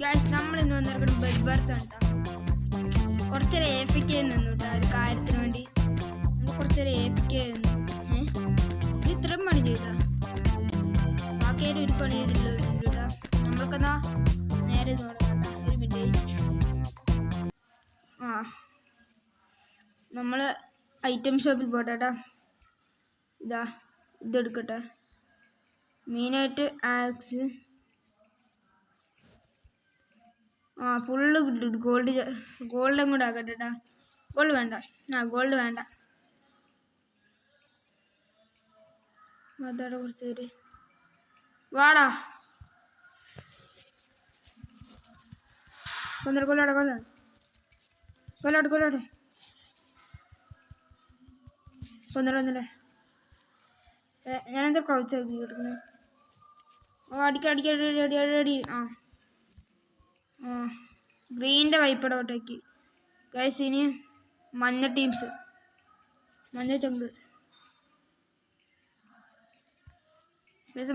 Guys നമ്മൾ ഇന്ന് വന്നിരിക്കുന്നത് ബെഡ് ബർസ് ആണ്. കുറച്ചൊരു ഏഫിക്ക് നിന്നു കേട്ടോ ഒരു കാര്യത്തിന് വേണ്ടി. കുറച്ചൊരു ഏഫിക്ക് നിന്നു. ഇത്രയും പണി ചെയ്താ ബാക്കിയായിട്ട് ഒരു പണി ചെയ്തിട്ടില്ല. നമ്മൾക്കെന്നാ നേരെ നോക്കണ്ട ഒരു മിനിറ്റ്. നമ്മൾ ഐറ്റം ഷോപ്പിൽ പോട്ടെട്ടാ. ഇതെടുക്കട്ടെ. മെയിനായിട്ട് ആക്സ് ഫുള്ള് ഗോൾഡും കൂടെ ആക്കട്ടെട്ടാ. ഗോൾഡ് വേണ്ട, ഗോൾഡ് വേണ്ട. അതോടെ കുറച്ച് പേര് വാടാ. കൊല്ലോട്ടെ കൊന്നല്ലേ. ഞാനെന്താ ക്രൗച്ച് ആക്കി കിടക്കുന്നത്. അടി. ഗ്രീൻ്റെ വൈപ്പടോട്ടേക്ക് ഗൈസ്. ഇനി മഞ്ഞ ടീംസ്, മഞ്ഞ ചങ്ക്.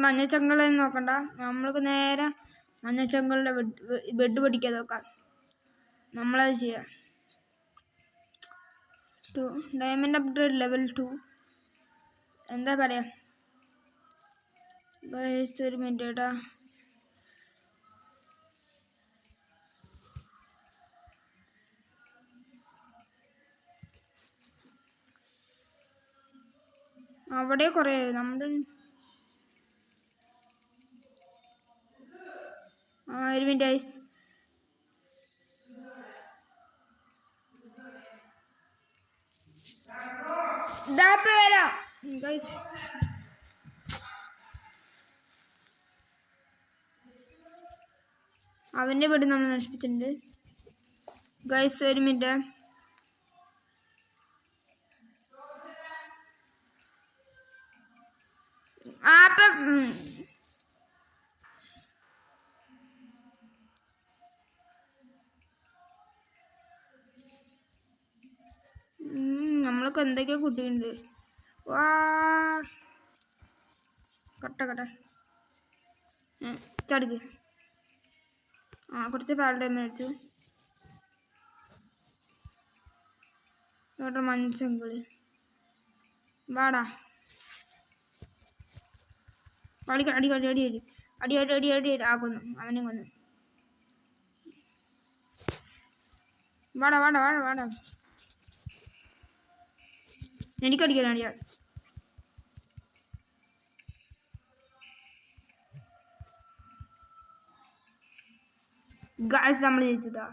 മഞ്ഞ ചങ്കളെന്ന് നോക്കണ്ട, നമ്മൾക്ക് നേരെ മഞ്ഞ ചങ്കളുടെ ബെഡ് പഠിക്കാൻ നോക്കാം. നമ്മളത് ചെയ്യാം. Diamond upgrade level 2. എന്താ പറയാ ഗൈസ്, ഒരു മിനിറ്റ് കേട്ടാ. അവിടെ കുറേ നമ്മുടെ ഒരു മിനിറ്റ് ഗൈസ്. വരാം ഗൈസ്. അവൻ്റെ വീട് നമ്മൾ നശിപ്പിച്ചിട്ടുണ്ട് ഗൈസ്. ഒരു മിനിറ്റ്. നമ്മളൊക്കെ എന്തൊക്കെയോ കുട്ടിയുണ്ട്. വാ കട്ടെ ചടുക്ക്. കുറച്ച് പാലട മേടിച്ചു. ഇവിടെ മഞ്ഞച്ചങ്കള് വാടാ. അടി കൊന്നു. അവനെ കൊന്നു. വാടാ. എനിക്കടിക്കലാണ് ഞാൻ. ഗായ്സ് നമ്മൾ ജയിച്ചുട്ടാ.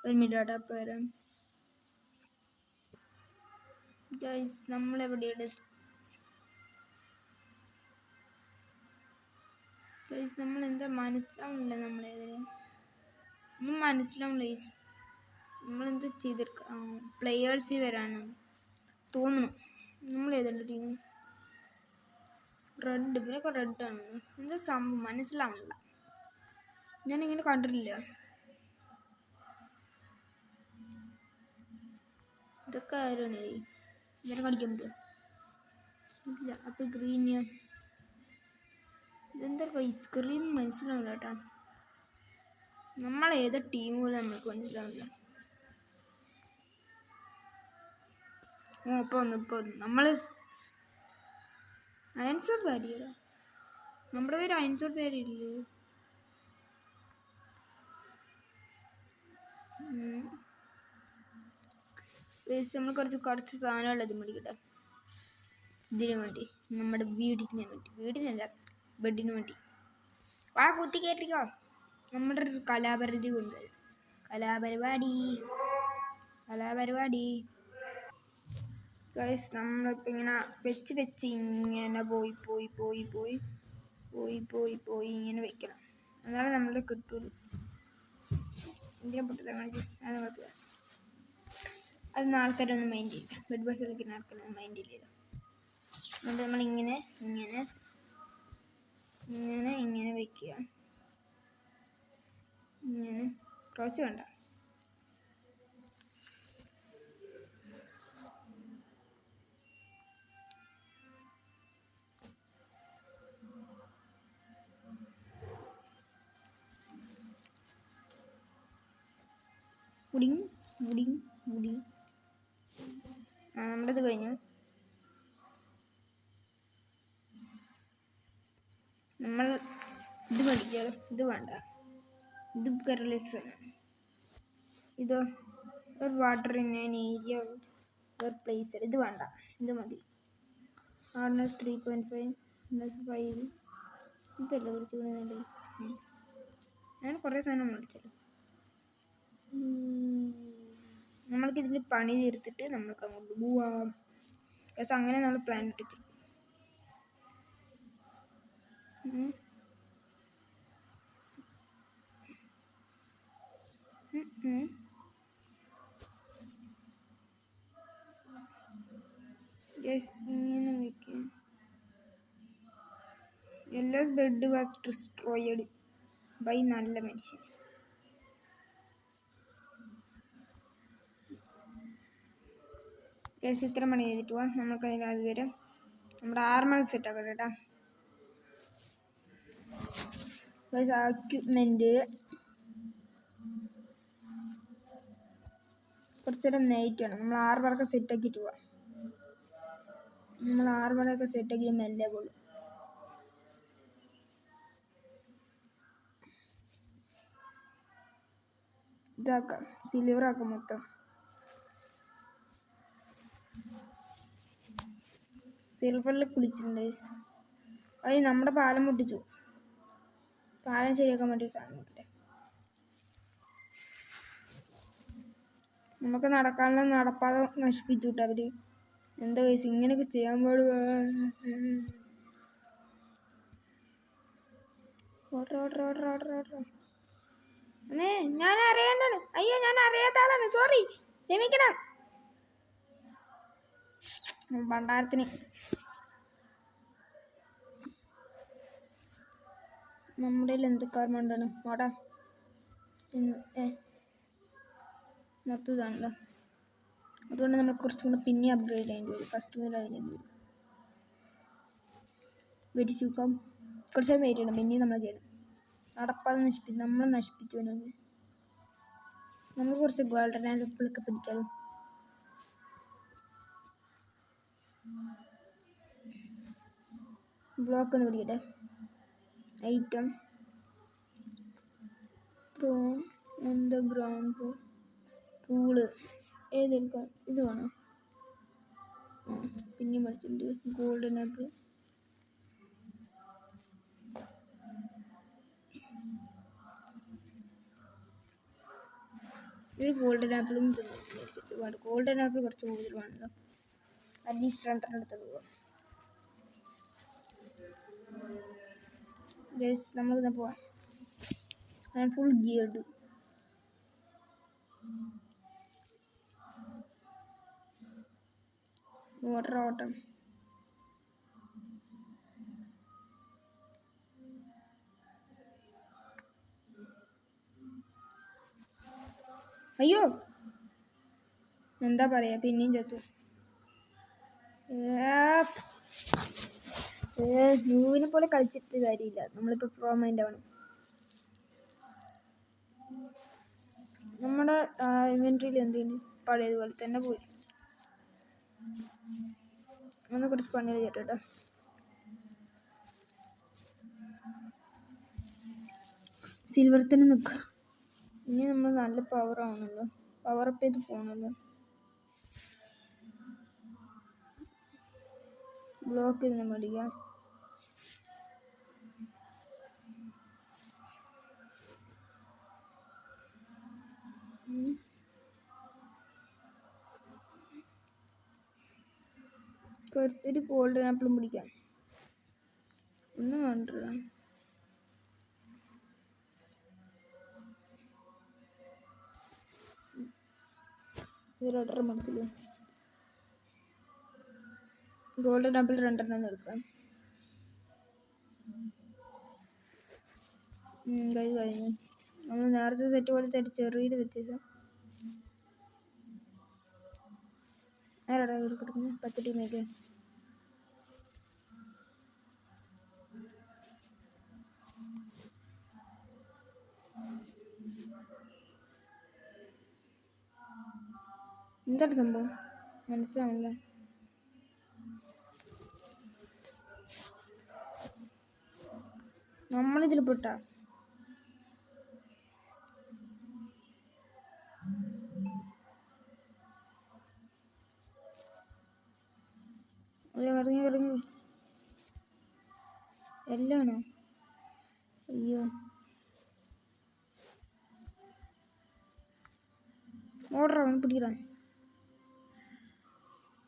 ഒരു മിനിറ്റ് അപ്പം വരാം ഗായ്സ്. നമ്മളെവിടെയാണ് ഗായ്സ്? നമ്മളെന്താ മനസ്സിലാവുന്നില്ല. ഒന്നും മനസ്സിലാവുന്നില്ല ഗായ്സ്. നമ്മളെന്താ ചെയ്തെടുക്കാം? പ്ലെയേഴ്സ് വരാണ് തോന്നുന്നു. നമ്മൾ ഏതാണ്ട് ടീം റെഡ്. ഇവരൊക്കെ റെഡാണ്. എന്താ സംഭവം മനസ്സിലാവുന്നില്ല. ഞാനിങ്ങനെ കണ്ടിട്ടില്ല. ഇതൊക്കെ ആരാണ്? ഇങ്ങനെ കളിക്കാൻ പറ്റുമോ? ഇല്ല. അപ്പം ഗ്രീൻ ഇതെന്താ സ്ക്രീൻ മനസ്സിലാവില്ല കേട്ടാ. നമ്മളേതാ ടീം പോലും നമുക്ക് മനസ്സിലാവില്ല. ഇപ്പൊ നമ്മൾ അയൻസോർ പേര്. നമ്മുടെ പേര് അയൻസോർ പേരില്ലേ? നമ്മൾ കുറച്ച് സാധനമുള്ളത് മേടിക്കട്ടെ. ഇതിനു വേണ്ടി, നമ്മുടെ വീടിനല്ല ബെഡിന് വേണ്ടി. കുത്തി കയറ്റിക്കോ. നമ്മുടെ ഒരു കലാപരിധി കൊണ്ടുവരും. കലാപരിപാടി ഗൈസ്. നമ്മളിപ്പോൾ ഇങ്ങനെ വെച്ച് ഇങ്ങനെ പോയി ഇങ്ങനെ വെക്കണം. എന്നാലേ നമ്മൾ കിട്ടുള്ളൂ. ഇന്ത്യ പൊട്ടത്തെ അത് കുഴപ്പമില്ല. അതൊന്നും ആൾക്കാരൊന്നും മൈൻഡ് ചെയ്യില്ല. ബെഡ് ബസ് കളിക്കുന്ന ആൾക്കാരൊന്നും മൈൻഡ് ചെയ്യില്ല. എന്നിട്ട് നമ്മളിങ്ങനെ വെക്കുക. ഇങ്ങനെ കുറച്ച് വേണ്ട. മുടിങ് മുടിങ് മുടി. നമ്മുടെ ഇത് കഴിഞ്ഞു. നമ്മൾ ഇത് പഠിക്കുക. ഇത് വേണ്ട, ഇത് കെയർലെസ്. ഇതോ ഒരു water in an area place. ഇത് വേണ്ട, ഇത് മതി. ഹാർഡ്നെസ് 3.5 5. ഇതല്ല കുറിച്ച് ഞാൻ കുറേ സാധനം മേടിച്ചല്ലോ. നമ്മൾക്ക് ഇതിന് പണി തീർത്തിട്ട് നമ്മൾക്ക് അങ്ങോട്ട് പോവാം. പക്ഷെ അങ്ങനെ നമ്മൾ പ്ലാൻ ഇട്ടിട്ട് ഇങ്ങനെ വയ്ക്കുക. എല്ലാം ബെഡ് വാസ് ഡിസ്ട്രോയിഡ് ബൈ നല്ല മനുഷ്യൻ. ഇത്ര മണി ചെയ്തിട്ട് പോവാം. നമുക്ക് അതിന് അതുവരെ നമ്മുടെ ആർമർ സെറ്റ് ആക്കട്ടെ കേട്ടോ. എക്യുപ്മെന്റ് കുറച്ചേരം നൈറ്റ് ആണ്. നമ്മൾ ആർമറൊക്കെ സെറ്റ് ആക്കിയിട്ട് പോവാം. നമ്മൾ ആർമറൊക്കെ സെറ്റ് ആക്കിയിട്ട് മെല്ലെ പോകും. ഇതാക്കാം, സിൽവർ ആക്കാം മൊത്തം. സിൽവറിൽ കുളിച്ചിട്ടുണ്ട്. അത് നമ്മുടെ പാലം പൊട്ടിച്ചു. പാലം ശരിയാക്കാൻ വേണ്ടി സാധനം കിട്ടേ. നമുക്ക് നടക്കാനുള്ള നടപ്പാത നശിപ്പിച്ചു വിട്ടു അവര്. എന്താ കേസ് ഇങ്ങനെയൊക്കെ ചെയ്യാൻ പാടുക? Order order order order order. ഞാൻ അറിയേണ്ടതാണ്. അയ്യോ, ഞാൻ അറിയാത്ത ആളാണ്. സോറി, ക്ഷമിക്കണം. ഭണ്ഡാരത്തിന് നമ്മുടെ എന്ത് കാർമണ്ടാണ് മോടാ മൊത്തം ഇതാണല്ലോ. അതുകൊണ്ട് നമ്മൾ കുറച്ചും കൂടെ പിന്നെ അപ്ഗ്രേഡ് ചെയ്യേണ്ടി വരും. ഫസ്റ്റ് മുതൽ കഴിഞ്ഞേണ്ടി വരും. വെരി സുഖം. കുറച്ച് നേരം വെയിറ്റ് ചെയ്യണം. പിന്നെയും നമ്മൾ ചെയ്യണം. നടപ്പാതെ നമ്മൾ നശിപ്പിച്ചവനൊന്ന്. നമുക്ക് കുറച്ച് ഗോൾഡൻ ആപ്പിളൊക്കെ പിടിച്ചാലും. ബ്ലോക്ക് ഒന്ന് പിടിക്കട്ടെ. Item thrown on the ground. Pool ഏതെടുക്കാം? ഇത് വേണം. പിന്നെ മറിച്ചിട്ടുണ്ട് ഗോൾഡൻ ആപ്പിൾ. ഒരു ഗോൾഡൻ ആപ്പിളും മേടിച്ചിട്ട് വേണം. ഗോൾഡൻ ആപ്പിൾ കുറച്ച് കൂടുതൽ വേണമല്ലോ. അറ്റ്ലീസ്റ്റ് 2 എടുത്തോണ്ട് പോവാം. നമ്മളിന്ന് പോവാം. ഞാൻ ഫുൾ ഗിയർഡ്. വാട്ടർ ഓട്ടം. അയ്യോ, എന്താ പറയാ, പിന്നെയും ചത്തു. ന്യൂവിനെ പോലെ കളിച്ചിട്ട് കാര്യമില്ല. നമ്മളിപ്പോൾ പ്രോ മൈൻഡ് ആവണം. നമ്മുടെ ഇൻവെന്ററിയിൽ എന്തെങ്കിലും പഴയതുപോലെ തന്നെ പോയി. ഒന്ന് കുറച്ച് പണികൾ ചെയ്യട്ടെ. സിൽവർ തന്നെ നിൽക്കുക. ഇനി നമ്മൾ നല്ല പവർ ആവണല്ലോ. പവർ അപ്പ് ചെയ്ത് പോകണല്ലോ. ബ്ലോക്ക് നിന്ന് മേടിക്കാം. ഒരു ഗോൾഡൻ ആപ്പിളും പിടിക്കാം. ഒന്നും വേണ്ട. ഓർഡർ മേടിച്ചില്ലേ? ഗോൾഡൻ ആപ്പിൾ 2 എടുക്കാം. കഴിഞ്ഞു. നമ്മൾ നേരത്തെ സെറ്റ് പോലത്തെ ചെറിയൊരു വ്യത്യാസം. ആരാടാ ഇവിടെ കിടക്കുന്നത്? 10 ടീമേക്ക്. എന്താണ് സംഭവം മനസ്സിലാവില്ല. നമ്മളിതിൽ പെട്ടാ ഇറങ്ങി ഇറങ്ങി എല്ലാണോ? അയ്യോ ഓർഡർ അവൻ പിടിക്കടാ.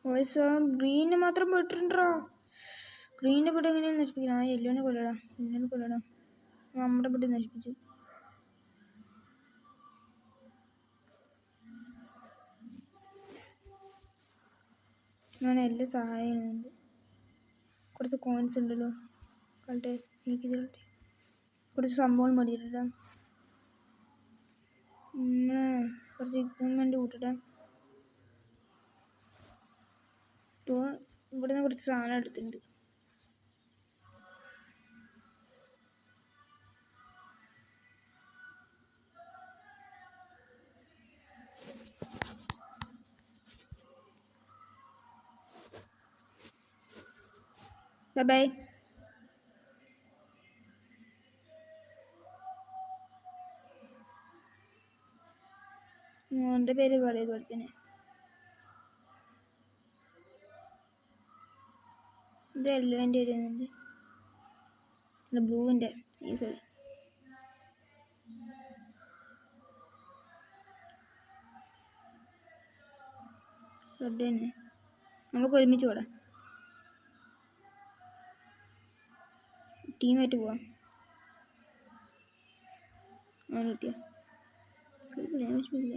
വോയിസ് ഗ്രീന് മാത്രം പോയിട്ടുണ്ടോ? ഗ്രീനിനെ പെട്ട് എങ്ങനെയാണ് നശിപ്പിക്കണം? ആ യെല്ലോനെ കൊല്ലടാ. നമ്മുടെ പെട്ട് നശിപ്പിച്ചു. ഞാൻ എല്ലാ സഹായമുണ്ട്. കുറച്ച് കോയിൻസ് ഉണ്ടല്ലോ കളട്ടെ. എനിക്കിത് കുറച്ച് സംഭവം മതിയിട്ടാ. കുറച്ച് ഇക്വിപ്മെൻറ്റ് കൂട്ടിട്ടാ. ഇവിടുന്ന് കുറച്ച് സാധനം എടുത്തിട്ടുണ്ട്. ബൈ. എൻ്റെ പേര് പറയുന്നത് പോലെ തന്നെ. ഇത് യെല്ലോൻ്റെ ഇടുന്നുണ്ട്. അല്ല ബ്ലൂവിൻ്റെ ഈ സൈഡ്. റെഡ് തന്നെ. നമുക്ക് ഒരുമിച്ച് പോടാം. ടീമായിട്ട് പോവാം. അങ്ങനെ കിട്ടിയ കുഴപ്പമില്ല.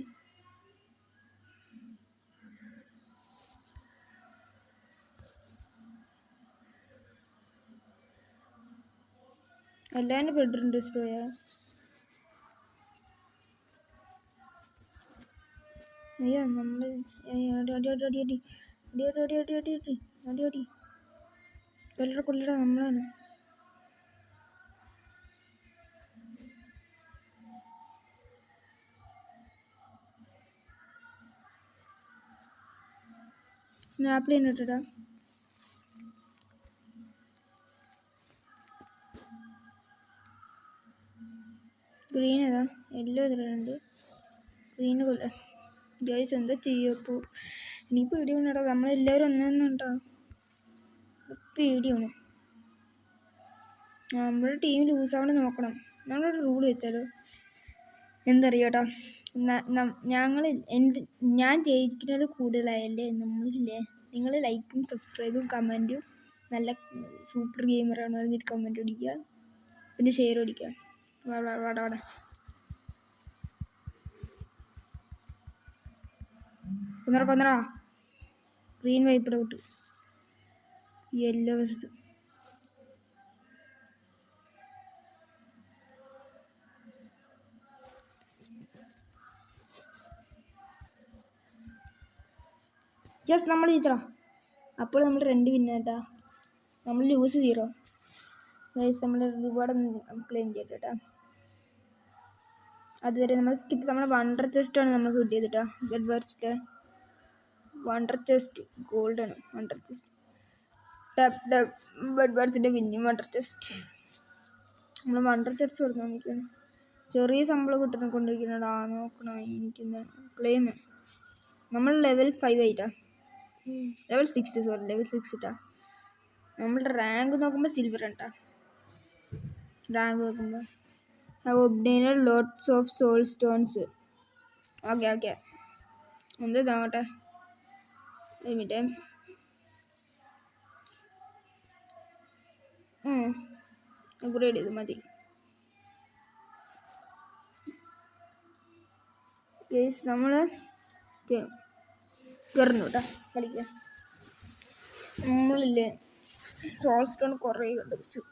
എല്ലാവരും ബെഡ്റൂം ഡിസ്ട്രോയ. അയ്യോ നമ്മൾ അടി കൊല്ലട നമ്മളാണ്. ആപ്പിൾ ഇട്ടിട്ടാ. ഗ്രീൻ ഏതാ? യെല്ലോ ഇതിലുണ്ട്. ഗ്രീന് കൊല്ല. ഗൈസ് എന്താ ചെയ്യുക ഇപ്പോൾ? എനിക്ക് പേടിയാണോ? നമ്മളെല്ലാവരും ഒന്നുണ്ടോ? പേടിയാണ്. നമ്മുടെ ടീം ലൂസാവണം നോക്കണം. നമ്മളൊരു റൂൾ വെച്ചാലോ? എന്തറിയാട്ടോ, ഞാൻ ജയിക്കുന്നത് കൂടുതലായല്ലേ നമ്മളില്ലേ. നിങ്ങൾ ലൈക്കും സബ്സ്ക്രൈബും കമൻറ്റും നല്ല സൂപ്പർ ഗെയിമറാണ് പറഞ്ഞിട്ട് കമൻറ്റ് അടിക്കുക. പിന്നെ ഷെയർ അടിക്കുക. വാടാ കൊന്നറ. Green wipe out. യെല്ലോ വശത്ത് ജസ്റ്റ് നമ്മൾ ജയിച്ചടാ. അപ്പോൾ നമ്മൾ 2 വിന്നേട്ടാ. നമ്മൾ ലൂസ് 0. ഗൈസ് നമ്മൾ റിവാർഡൊന്നും ക്ലെയിം ചെയ്തിട്ടാ. അതുവരെ നമ്മൾ സ്കിപ്പ്. നമ്മൾ വണ്ടർ ചെസ്റ്റാണ് നമുക്ക് കിട്ടിയത് കേട്ടോ. ബെഡ് വേർസിലെ വണ്ടർ ചെസ്റ്റ് ഗോൾഡാണ്. വണ്ടർ ചെസ്റ്റ് ബെഡ് വേർസിൻ്റെ പിന്നെ വണ്ടർ ചെസ്റ്റ്. നമ്മൾ വണ്ടർ ചെസ്റ്റ് കൊടുക്കാൻ നോക്കിയാണ്. ചെറിയ ശമ്പളം കിട്ടണം കൊണ്ടിരിക്കുന്നതാ. നോക്കണം എനിക്കെന്താണ് ക്ലെയിം. നമ്മൾ ലെവൽ 5 ആയിട്ടാ. ലെവൽ 6 ഇട്ടാ. നമ്മളുടെ റാങ്ക് നോക്കുമ്പോൾ സിൽവർ ഉണ്ടാ. റാങ്ക് നോക്കുമ്പോൾ have obtained lots of soul stones. Okay എന്ത് നോക്കട്ടെ. ലിമിറ്റ് അപ്ഗ്രേഡ് ചെയ്ത് മതി. ഗൈസ് നമ്മൾ കയറുന്നു കേട്ടോ കളിക്കുക. നമ്മളില്ലേ സോൾ സ്റ്റോൺ കുറേ കണ്ടുപിടിച്ചു.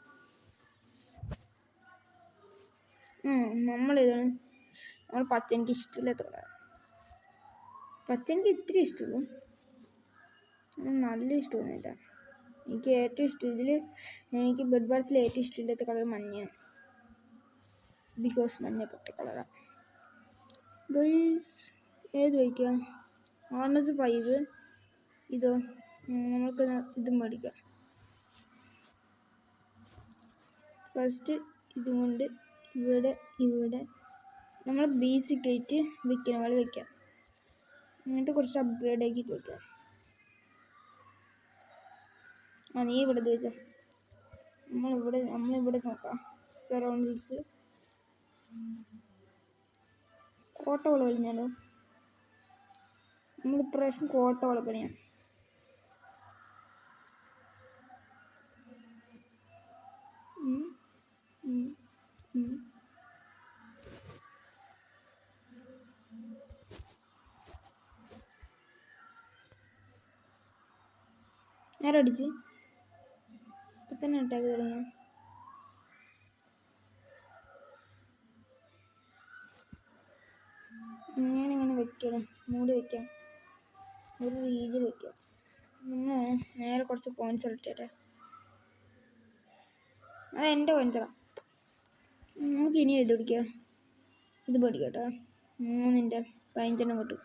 നമ്മളിതാണ്. നമ്മൾ പച്ച എനിക്ക് ഇഷ്ടമില്ലാത്ത കളറാണ്. പച്ച എനിക്ക് ഇത്തിരി ഇഷ്ടമുള്ളൂ. നല്ല ഇഷ്ടമൊന്നുമില്ല. എനിക്ക് ഏറ്റവും ഇഷ്ടം എനിക്ക് ബെഡ് ബാർസിൽ ഏറ്റവും ഇഷ്ടമില്ലാത്ത കളർ മഞ്ഞയാണ്. ബിക്കോസ് മഞ്ഞ പൊട്ട കളറാണ്. ഗൈസ് ഏത് വയ്ക്കുക? ഓൾമോസ്റ്റ് 5. ഇതോ നമുക്ക് ഇത് മേടിക്കാം. ഫസ്റ്റ് ഇതുകൊണ്ട് ഇവിടെ നമ്മൾ ബേസിക് ആയിട്ട് വെക്കുന്ന പോലെ വെക്കാം. എന്നിട്ട് കുറച്ച് അപ്ഗ്രേഡ് ആക്കിയിട്ട് വെക്കാം. നീ ഇവിടെ വെച്ചാൽ നമ്മളിവിടെ നോക്കാം. സറൗണ്ടിങ്സ് കോട്ട വള കഴിഞ്ഞാലോ? നമ്മളിപ്രാവശ്യം കോട്ട വള പണിയാം. ആരടിച്ച് ഇപ്പം തന്നെ അറ്റാക്ക് തുടങ്ങിയ ഞാനിങ്ങനെ വെക്കണം. മൂടി വെക്കാം. ഒരു രീതിയിൽ വെക്കാം. നേരെ കുറച്ച് പോയിന്റ്സ് ഇട്ടേ. അത് എൻ്റെ പോയിന്റ്സാണ്. നമുക്ക് ഇനി ഇത് പിടിക്കാം. ഇത് പഠിക്കട്ടോ. 3ൻ്റെ 15 കിട്ടും.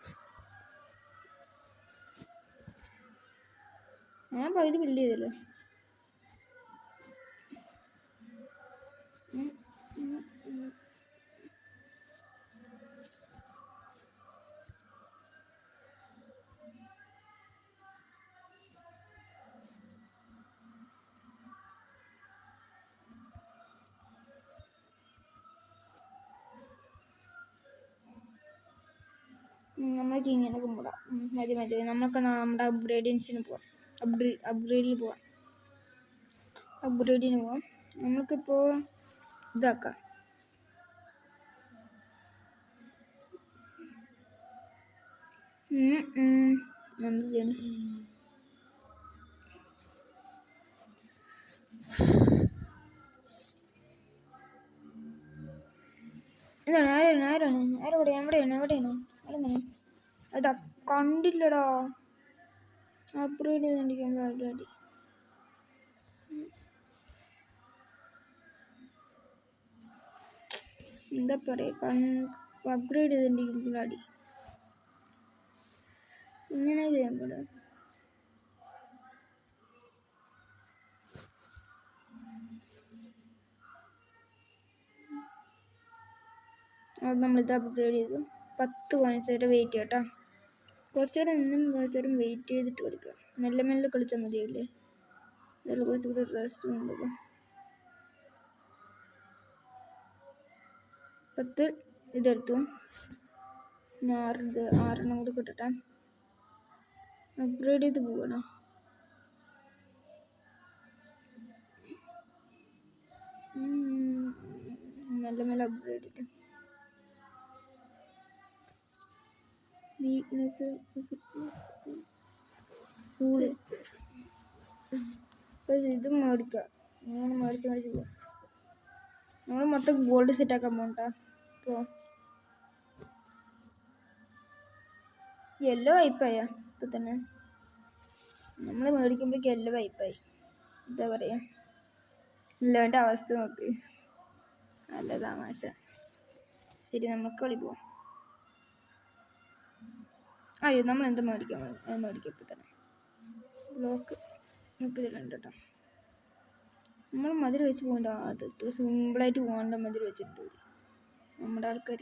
ഞാൻ പകുതി ബിൽഡ് ചെയ്തല്ലോ. നമ്മൾ കിങ്ങിനൊക്കെ പോടാം. മതി നമുക്ക് നമ്മുടെ അപ്ഗ്രേഡിന് പോവാം. അപ്ഗ്രേഡിന് പോവാം. നമുക്കിപ്പോൾ ഇതാക്കാം. എന്ത് ചെയ്യണം? എന്താണ് എവിടെയാണ് അതാ കണ്ടില്ലടാ. അപ്ഗ്രേഡ് ചെയ്തോണ്ടിരിക്കുമ്പോൾ ഓൾറെഡി എന്താ പറയുക, അപ്ഗ്രേഡ് ചെയ്തോണ്ടിരിക്കുമ്പോൾ അടി ഇങ്ങനെ ചെയ്യാൻ പാടില്ല. അത് നമ്മളിത് അപ്ഗ്രേഡ് ചെയ്തു. 10 കോയിൻസ് വരെ വെയിറ്റ് ചെയ്യാം കേട്ടോ. കുറച്ച് നേരം വെയിറ്റ് ചെയ്തിട്ട് കളിക്കുക. മെല്ലെ കളിച്ചാൽ മതിയാവില്ലേ? അതിൽ കുറച്ചുകൂടി റെസ്റ്റ് ഉണ്ട്. 10 ഇതെടുത്തു. 6 കൂടി കിട്ടട്ടെ. അപ്ഗ്രേഡ് ചെയ്ത് പോകണം. മെല്ലെ അപ്ഗ്രേഡ് ചെയ്തിട്ട് വീക്ക്നെസ് കൂടി ഇത് മേടിക്കാം. ഇങ്ങനെ മേടിച്ച് പോകാം. നമ്മൾ മൊത്തം ഗോൾഡ് സെറ്റാക്കാൻ പോകണ്ട. ഇപ്പോൾ യെല്ലോ വൈപ്പായ ഇപ്പം തന്നെ നമ്മൾ മേടിക്കുമ്പോഴേക്കും യെല്ലോ വൈപ്പായി. എന്താ പറയുക, ഇല്ലാണ്ട് അവസ്ഥ നോക്ക്. നല്ല തമാശ. ശരി, നമുക്ക് കളി പോവാം. അയ്യോ, നമ്മൾ എന്താ മേടിക്കാം ഇപ്പം തന്നെ. ബ്ലോക്ക് 32 കേട്ടോ. നമ്മൾ മതിൽ വെച്ച് പോകണ്ട. അത് സിമ്പിളായിട്ട് പോകേണ്ട മതിൽ വെച്ചിട്ട് നമ്മുടെ ആൾക്കാർ.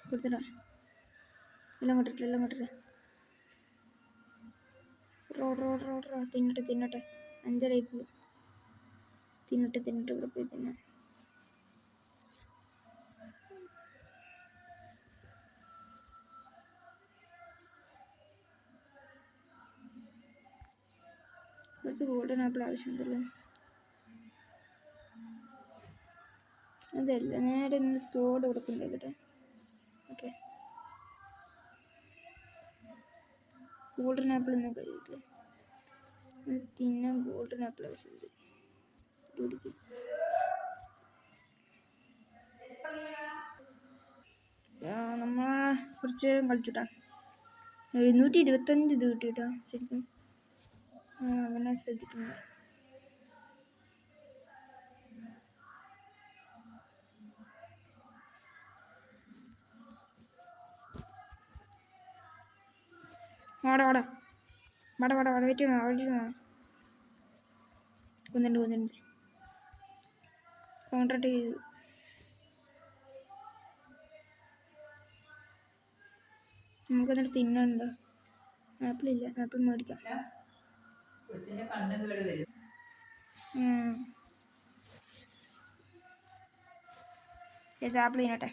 കൊടുത്തിട്ടാ എല്ലാം കൊണ്ടിട്ട് തിന്നട്ടെ 5 പോയി തിന്നട്ടെ ഇവിടെ പോയി തിന്നാ. കുറച്ച് ഗോൾഡൻ ആപ്പിൾ ആവശ്യമുണ്ടല്ലോ. അതല്ല, നേരെ ഇന്ന് സോഡ കൊടുക്കണ്ടേ. ഓക്കെ, ഗോൾഡൻ ആപ്പിൾ ഒന്നും കഴിയില്ല. തിന്നാൻ ഗോൾഡൻ ആപ്പിൾ ആവശ്യമുണ്ട്. നമ്മളെ കുറച്ച് നേരം കളിച്ചിട്ടാ 725 ഇത് കിട്ടിയിട്ടാ. ശരിക്കും അവനെ ശ്രദ്ധിക്കുന്നു. വാടാ വാടാ വാടാ വാടാ വാടാ വെയിറ്റ് ചെയ്യണം വെയിറ്റ് ചെയ്യണം. കൊന്നുണ്ട് കോൺട്രാക്ട് ചെയ്തു. നമുക്ക് എന്നിട്ട് തിന്നുണ്ട്. ആപ്പിളില്ല, ആപ്പിൾ മേടിക്കാം. ആപ്പിൾ തിന്നട്ടെ.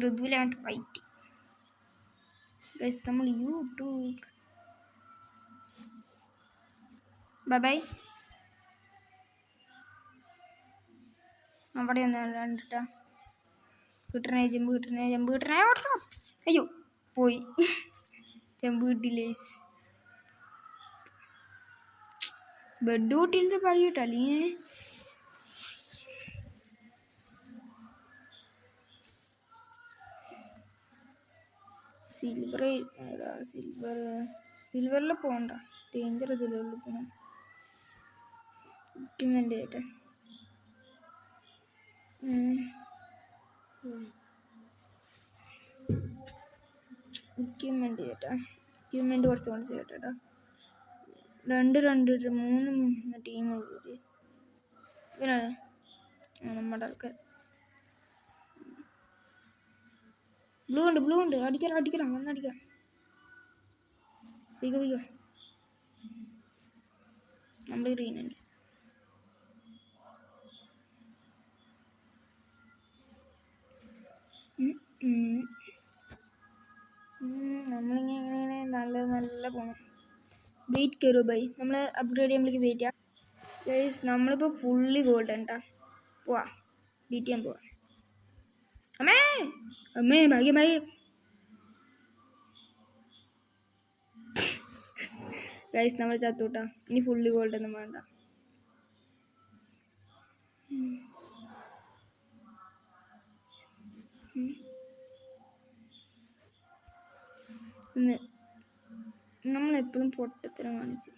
ഋതുവിലാമത്തെ ഫൈറ്റ് ഗൈസ്. നമ്മൾ യൂട്യൂബ് ബൈ ബൈ. അവിടെ ഒന്ന് കണ്ടിട്ടാ ജമ്പ് കിട്ടണേ. അയ്യോ പോയി. ജമ്പ് കിട്ടില്ലേ. Bed കൂട്ടിയിലത്തെ pi കിട്ടല്ലേ. സിൽവറിൽ പോകണ്ട, ഡേഞ്ചർ. സിൽവറിൽ പോകണം. ഇക്വിപ്മെൻ്റ് കേട്ടെ. ഇക്വിപ്മെൻ്റ് കുറച്ച് കേട്ടോ. 3 ടീമുള്ളൂ ഇവരാണ് നമ്മുടെ ആൾക്കാർ. ബ്ലൂ ഉണ്ട് അടിക്കണം വന്നടിക്കാം. വിക നമ്മൾ ഗ്രീൻ ഉണ്ട്. നമ്മളിങ്ങനെ നല്ല പോകണം. വെയിറ്റ് കയറുമോ ബൈ? നമ്മൾ അപ്ഗ്രേഡ് ചെയ്യുമ്പോഴേക്ക് വെയിറ്റ് ചെയ്യാം ഗൈസ്. നമ്മളിപ്പോൾ ഫുള്ളി ഗോൾഡൻ കേട്ടോ. പോവാ ബീറ്റ് ചെയ്യാൻ പോവാ. അമ്മേ ഭാഗ്യം ഗൈസ്. നമ്മൾ ചത്തൂട്ടാ. ഇനി ഫുള്ളി ഗോൾഡൊന്നും വേണ്ട. നമ്മളെപ്പോഴും പൊട്ടത്തരം കാണിച്ചു.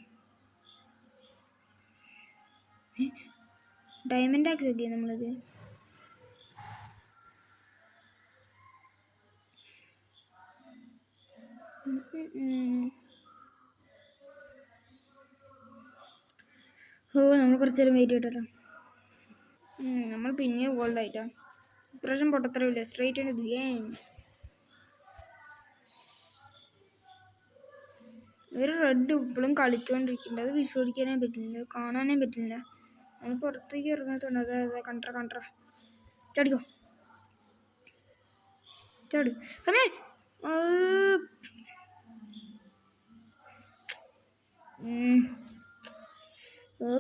ഡയമണ്ട് ആക്കിയൊക്കെ നമ്മളത്. നമ്മൾ കുറച്ച് നേരം വെയിറ്റ് ചെയ്തിട്ടോ. നമ്മൾ പിന്നെയും ഗോൾഡ് ആയിട്ടാ. ഇപ്രാവശ്യം പൊട്ടത്തരമില്ല. സ്ട്രൈറ്റ് ആണ് ഗെയിം. ഒരു റെഡ് ഇപ്പോഴും കളിച്ചുകൊണ്ടിരിക്കുന്നുണ്ട്. അത് വിശ്വസിക്കാനേ പറ്റില്ല, കാണാനേ പറ്റില്ല. നമ്മൾ പുറത്തേക്ക് ഇറങ്ങാത്തുണ്ട്. അതെ കണ്ട്ര ചാടിക്കോ ചാടി. അമ്മേ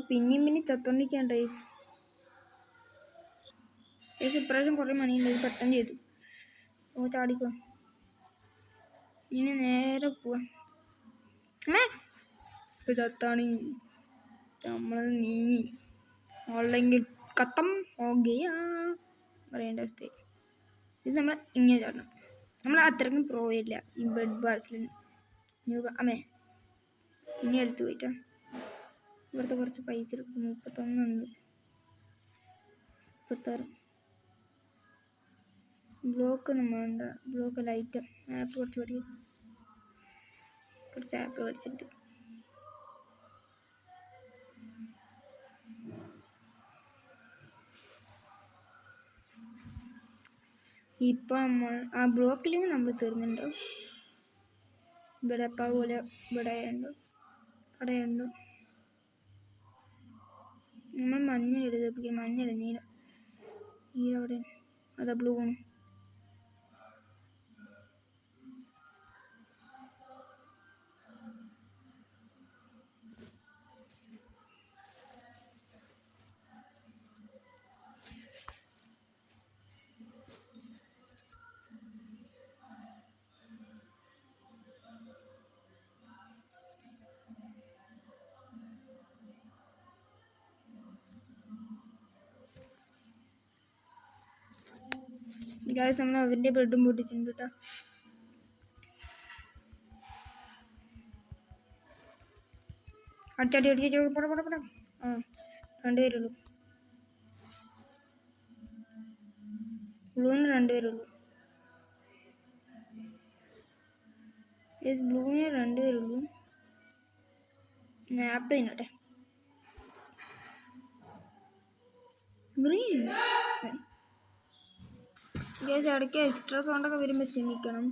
പിന്നെയും ചത്തോണ്ടിരിക്കാൻ ടൈസ്. ഇപ്രാവശ്യം കുറേ മണിയുണ്ട്. പെട്ടെന്ന് ചെയ്തു. ചാടിക്കോ. ഇനി നേരെ പോവാ. ചത്താണ് നമ്മൾ നീങ്ങി. അല്ലെങ്കിൽ കത്തം ഓകെയാ പറയേണ്ട അവസ്ഥ. ഇത് നമ്മൾ ഇങ്ങനെ ചാടണം. നമ്മൾ അത്രയ്ക്കും പ്രോ ഇല്ല ഈ ബെഡ് ബാർസിൽ. അമ്മേ ഇനി ഹെൽത്ത് പോയിട്ടാ. ഇവിടുത്തെ കുറച്ച് പൈസ എടുക്കും. 31 ഉണ്ട്. 36 ബ്ലോക്ക് ഒന്നും വേണ്ട. ബ്ലോക്ക് ലൈറ്റ് ആപ്പ് കുറച്ച് ആപ്പ് പഠിച്ചിട്ട് ഇപ്പം നമ്മൾ ആ ബ്ലോക്കില്ലെങ്കിൽ നമ്മൾ തീർന്നുണ്ടാവും. ഇവിടെ പോലെ ഇവിടെയുണ്ട്. നമ്മൾ മഞ്ഞൾ എടുപ്പിക്കും. നീല അവിടെ അതാ ബ്ലൂ ആണ്. ഗൈസ് നമ്മൾ അവൻ്റെ ബ്രെഡും പൊട്ടിച്ചിട്ടുണ്ട് കേട്ടോ. അടിച്ചടി പോടാ ആ 2 പേരുള്ളൂ. ബ്ലൂവിന് 2 പേരുള്ളൂ. ബ്ലൂവിന് 2 പേരുള്ളൂ. ആപ്പിൾ തിന്നോട്ടെ. ഗ്രീൻ ഇടയ്ക്ക് എക്സ്ട്രാ സൗണ്ടൊക്കെ വരുമ്പോൾ ക്ഷമിക്കണം.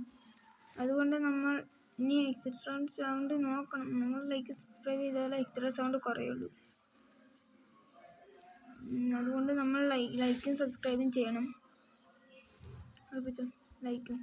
അതുകൊണ്ട് നമ്മൾ ഇനി എക്സ്ട്രാ സൗണ്ട് നോക്കണം. നിങ്ങൾ ലൈക്ക് സബ്സ്ക്രൈബ് ചെയ്താലേ എക്സ്ട്രാ സൗണ്ട് കുറയുള്ളൂ. അതുകൊണ്ട് നമ്മൾ ലൈക്കും സബ്സ്ക്രൈബും ചെയ്യണം. ഉറപ്പിച്ചോ, ലൈക്കും.